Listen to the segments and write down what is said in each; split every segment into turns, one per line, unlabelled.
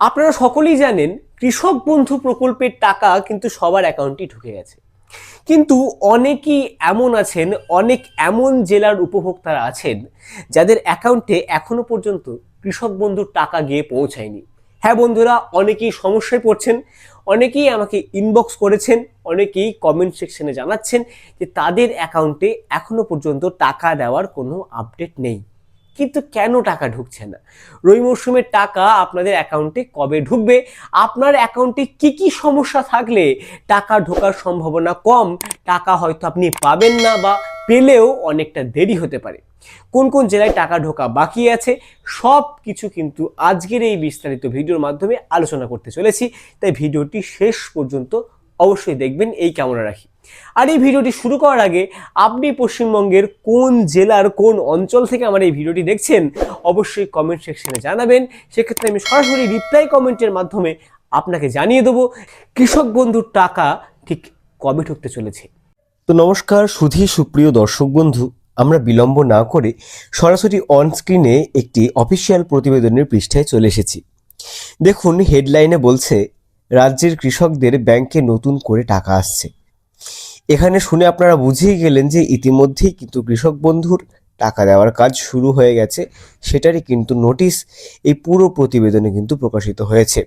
আপনারা সকলেই জানেন কৃষক বন্ধু প্রকল্পের টাকা কিন্তু সবার অ্যাকাউন্টেই ঢুকে গেছে। কিন্তু অনেকেই এমন আছেন, অনেক এমন জেলার উপভোক্তারা আছেন যাদের অ্যাকাউন্টে এখনো পর্যন্ত কৃষক বন্ধুর টাকা গিয়ে পৌঁছায়নি। হ্যাঁ বন্ধুরা, অনেকেই সমস্যায় পড়ছেন, অনেকেই আমাকে ইনবক্স করেছেন, অনেকেই কমেন্ট সেকশনে জানাচ্ছেন যে তাদের অ্যাকাউন্টে এখনো পর্যন্ত টাকা দেওয়ার কোনো আপডেট নেই। কিন্তু কেন টাকা ঢুকছে না? রবি মরশুমের টাকা আপনাদের অ্যাকাউন্টে কবে ঢুকবে? আপনার অ্যাকাউন্টে কি কি সমস্যা থাকলে টাকা ঢোকার সম্ভাবনা কম, টাকা হয়তো আপনি পাবেন না বা পেলেও অনেকটা দেরি হতে পারে? কোন কোন জেলায় টাকা ঢোকা বাকি আছে, সব কিছু কিন্তু আজকের এই বিস্তারিত ভিডিওর মাধ্যমে আলোচনা করতে চলেছি। তাই ভিডিওটি শেষ পর্যন্ত অবশ্যই দেখবেন এই কামনা রাখি। আর এই ভিডিওটি শুরু করার আগে আপনি পশ্চিমবঙ্গের কোন জেলার কোন অঞ্চল থেকে আমার এই ভিডিওটি দেখছেন অবশ্যই কমেন্ট সেকশনে জানাবেন। সেক্ষেত্রে আমি সরাসরি রিপ্লাই কমেন্টের মাধ্যমে আপনাকে জানিয়ে দেবো কৃষক বন্ধুর টাকা ঠিক কবে ঢুকতে চলেছে। তো নমস্কার সুপ্রিয় দর্শক বন্ধু, আমরা বিলম্ব না করে সরাসরি অন স্ক্রিনে একটি অফিসিয়াল প্রতিবেদনের পৃষ্ঠায় চলে এসেছি। দেখুন, হেডলাইনে বলছে রাজ্যের কৃষকদের ব্যাংকে নতুন করে টাকা আসছে। এখানে শুনে আপনারা বুঝেই গেলেন যে ইতিমধ্যেই কিন্তু কৃষক বন্ধুর টাকা দেওয়ার কাজ শুরু হয়ে গেছে, সেটারই কিন্তু নোটিশ এই পুরো প্রতিবেদনে কিন্তু প্রকাশিত হয়েছে।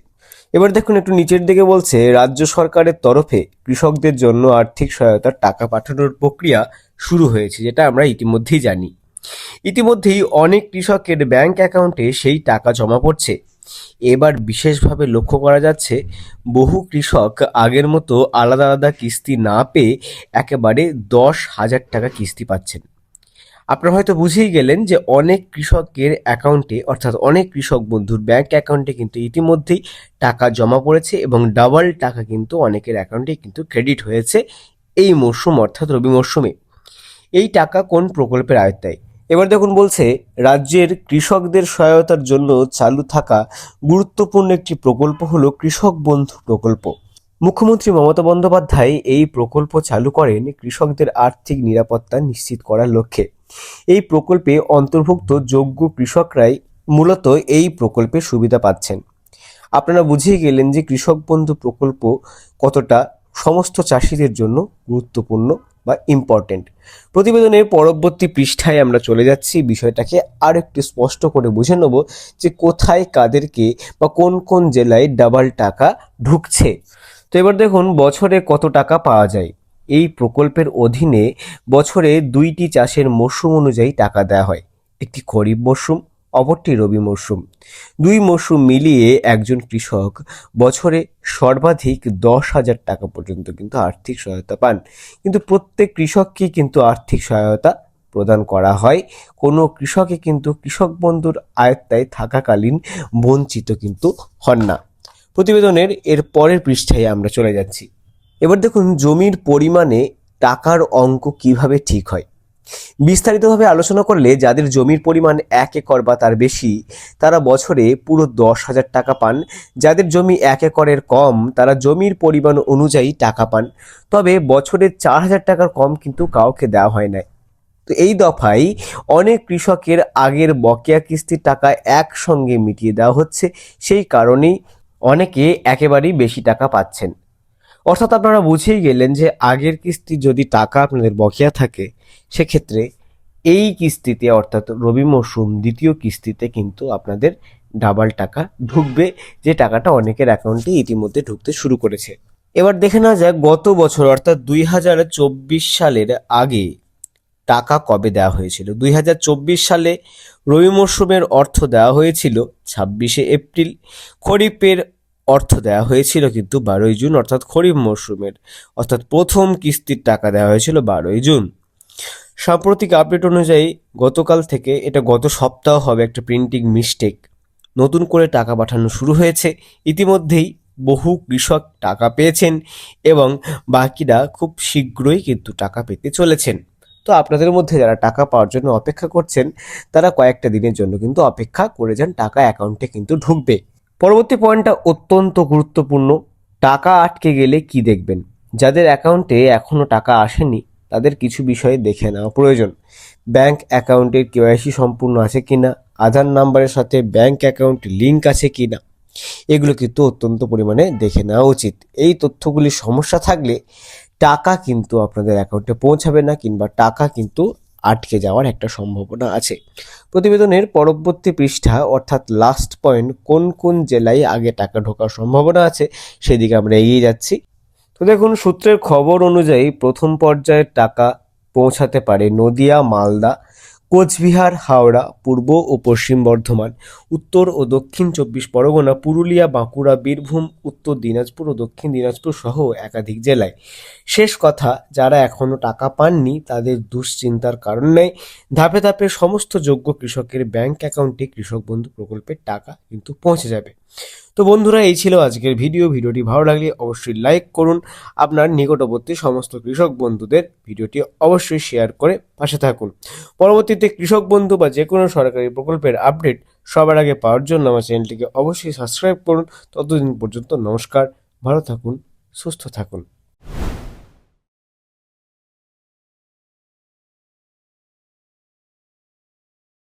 এবার দেখুন, একটু নিচের দিকে বলছে রাজ্য সরকারের তরফে কৃষকদের জন্য আর্থিক সহায়তার টাকা পাঠানোর প্রক্রিয়া শুরু হয়েছে, যেটা আমরা ইতিমধ্যেই জানি। ইতিমধ্যেই অনেক কৃষকের ব্যাংক অ্যাকাউন্টে সেই টাকা জমা পড়ছে। এবার বিশেষভাবে লক্ষ্য করা যাচ্ছে বহু কৃষক আগের মতো আলাদা আলাদা কিস্তি না পেয়ে একেবারে 10,000 টাকা কিস্তি পাচ্ছেন। আপনারা হয়তো বুঝেই গেলেন যে অনেক কৃষকের অ্যাকাউন্টে, অর্থাৎ অনেক কৃষক বন্ধুর ব্যাংক অ্যাকাউন্টে কিন্তু ইতিমধ্যেই টাকা জমা পড়েছে এবং ডাবল টাকা কিন্তু অনেকের অ্যাকাউন্টে কিন্তু ক্রেডিট হয়েছে এই মরশুম, অর্থাৎ রবি মরশুমে। এই টাকা কোন প্রকল্পের আওতায়? এবার দেখুন, বলছে রাজ্যের কৃষকদের সহায়তার জন্য চালু থাকা গুরুত্বপূর্ণ একটি প্রকল্প হলো কৃষক বন্ধু প্রকল্প। মুখ্যমন্ত্রী মমতা বন্দ্যোপাধ্যায় এই প্রকল্প চালু করেন কৃষকদের আর্থিক নিরাপত্তা নিশ্চিত করার লক্ষ্যে। এই প্রকল্পে অন্তর্ভুক্ত যোগ্য কৃষকরাই মূলত এই প্রকল্পের সুবিধা পাচ্ছেন। আপনারা বুঝিয়ে গেলেন যে কৃষক বন্ধু প্রকল্প কতটা সমস্ত চাষিদের জন্য গুরুত্বপূর্ণ বা ইম্পর্টেন্ট। প্রতিবেদনের পরবর্তী পৃষ্ঠায় আমরা চলে যাচ্ছি, বিষয়টাকে আর একটু স্পষ্ট করে বুঝে নেব যে কোথায় কাদেরকে বা কোন কোন জেলায় ডাবল টাকা ঢুকছে। তো এবার দেখুন, বছরে কত টাকা পাওয়া যায়। এই প্রকল্পের অধীনে বছরে 2টি চাষের মরশুম অনুযায়ী টাকা দেওয়া হয়। একটি খরিফ মরশুম, অপরটি রবি মরশুম। 2 মরশুম মিলিয়ে একজন কৃষক বছরে সর্বাধিক 10,000 টাকা পর্যন্ত কিন্তু আর্থিক সহায়তা পান। কিন্তু প্রত্যেক কৃষককে কিন্তু আর্থিক সহায়তা প্রদান করা হয়। কোনো কৃষকে কিন্তু কৃষক বন্ধুর আয়ত্তায় থাকাকালীন বঞ্চিত কিন্তু হন না। প্রতিবেদনের এর পরের পৃষ্ঠায় আমরা চলে যাচ্ছি। এবার দেখুন, জমির পরিমাণে টাকার অঙ্ক কিভাবে ঠিক হয়। বিস্তারিতভাবে আলোচনা করলে যাদের জমির পরিমাণ 1 একর বা তার বেশি, তারা বছরে পুরো 10,000 টাকা পান। যাদের জমি 1 একরের কম, তারা জমির পরিমাণ অনুযায়ী টাকা পান। তবে বছরে 4,000 টাকার কম কিন্তু কাউকে দেওয়া হয় না। তো এই দফায় অনেক কৃষকের আগের বকেয়া কিস্তির টাকা একসঙ্গে মিটিয়ে দেওয়া হচ্ছে। সেই কারণেই অনেকে একেবারেই বেশি টাকা পাচ্ছেন। অর্থাৎ আপনারা বুঝেই গেলেন যে আগের কিস্তি যদি টাকা আপনাদের বকেয়া থাকে, সেক্ষেত্রে এই কিস্তিতে, অর্থাৎ রবি মরশুম দ্বিতীয় কিস্তিতে কিন্তু আপনাদের ডাবল টাকা ঢুকবে, যে টাকাটা অনেকের অ্যাকাউন্টে ইতিমধ্যে ঢুকতে শুরু করেছে। এবার দেখে নেওয়া যাক গত বছর, অর্থাৎ 2024 সালের আগে টাকা কবে দেওয়া হয়েছিল। 2024 সালে রবি মরশুমের অর্থ দেওয়া হয়েছিল 26শে এপ্রিল। খরিফের অর্থ দেওয়া হয়েছিল কিন্তু 12ই জুন, অর্থাৎ খরিফ মরশুমের, অর্থাৎ প্রথম কিস্তির টাকা দেওয়া হয়েছিল 12ই জুন। সাম্প্রতিক আপডেট অনুযায়ী গতকাল থেকে, এটা গত সপ্তাহ হবে, একটা প্রিন্টিং মিস্টেক, নতুন করে টাকা পাঠানো শুরু হয়েছে। ইতিমধ্যেই বহু কৃষক টাকা পেয়েছেন এবং বাকিরা খুব শীঘ্রই কিন্তু টাকা পেতে চলেছেন। তো আপনাদের মধ্যে যারা টাকা পাওয়ার জন্য অপেক্ষা করছেন, তারা কয়েকটা দিনের জন্য কিন্তু অপেক্ষা করে যান, টাকা অ্যাকাউন্টে কিন্তু ঢুকবে। পরবর্তী পয়েন্টটা অত্যন্ত গুরুত্বপূর্ণ। টাকা আটকে গেলে কি দেখবেন। যাদের অ্যাকাউন্টে এখনো টাকা আসেনি, তাদের কিছু বিষয়ে দেখে নেওয়া প্রয়োজন। ব্যাংক অ্যাকাউন্টের কেওয়াইসি সম্পূর্ণ আছে কিনা, আধার নাম্বারের সাথে ব্যাংক অ্যাকাউন্ট লিঙ্ক আছে কিনা, এগুলো কিন্তু অত্যন্ত পরিমাণে দেখে নেওয়া উচিত। এই তথ্যগুলির সমস্যা থাকলে টাকা কিন্তু আপনাদের অ্যাকাউন্টে পৌঁছাবে না, কিংবা টাকা কিন্তু আটকে যাওয়ার একটা সম্ভাবনা আছে। প্রতিবেদনের পরবর্তী পৃষ্ঠা অর্থাৎ লাস্ট পয়েন্ট, কোন কোন জেলায় আগে টাকা ঢোকার সম্ভাবনা আছে সেদিকে আমরা এগিয়ে যাচ্ছি। তো দেখুন, সূত্রের খবর অনুযায়ী প্রথম পর্যায়ের টাকা পৌঁছাতে পারে নদিয়া, মালদা, কোচবিহার, হাওড়া, পূর্ব ও পশ্চিম বর্ধমান, উত্তর ও দক্ষিণ 24 পরগনা, পুরুলিয়া, বাঁকুড়া, বীরভূম, উত্তর দিনাজপুর ও দক্ষিণ দিনাজপুর সহ একাধিক জেলায়। শেষ কথা, যারা এখনো টাকা পাননি তাদের দুশ্চিন্তার কারণ নেই। ধাপে ধাপে সমস্ত যোগ্য কৃষকের ব্যাংক অ্যাকাউন্টে কৃষক বন্ধু প্রকল্পের টাকা কিন্তু পৌঁছে যাবে। তো বন্ধুরা, এই ছিল আজকের ভিডিওটি ভালো লাগলে অবশ্যই লাইক করুন। আপনার নিকটবর্তী সমস্ত কৃষক বন্ধুদের ভিডিওটি অবশ্যই শেয়ার করে পাশে থাকুন। পরবর্তীতে কৃষক বন্ধু বা যে কোনো সরকারি প্রকল্পের আপডেট সবার আগে পাওয়ার জন্য আমার চ্যানেলটিকে অবশ্যই সাবস্ক্রাইব করুন। ততদিন পর্যন্ত নমস্কার, ভালো থাকুন, সুস্থ থাকুন।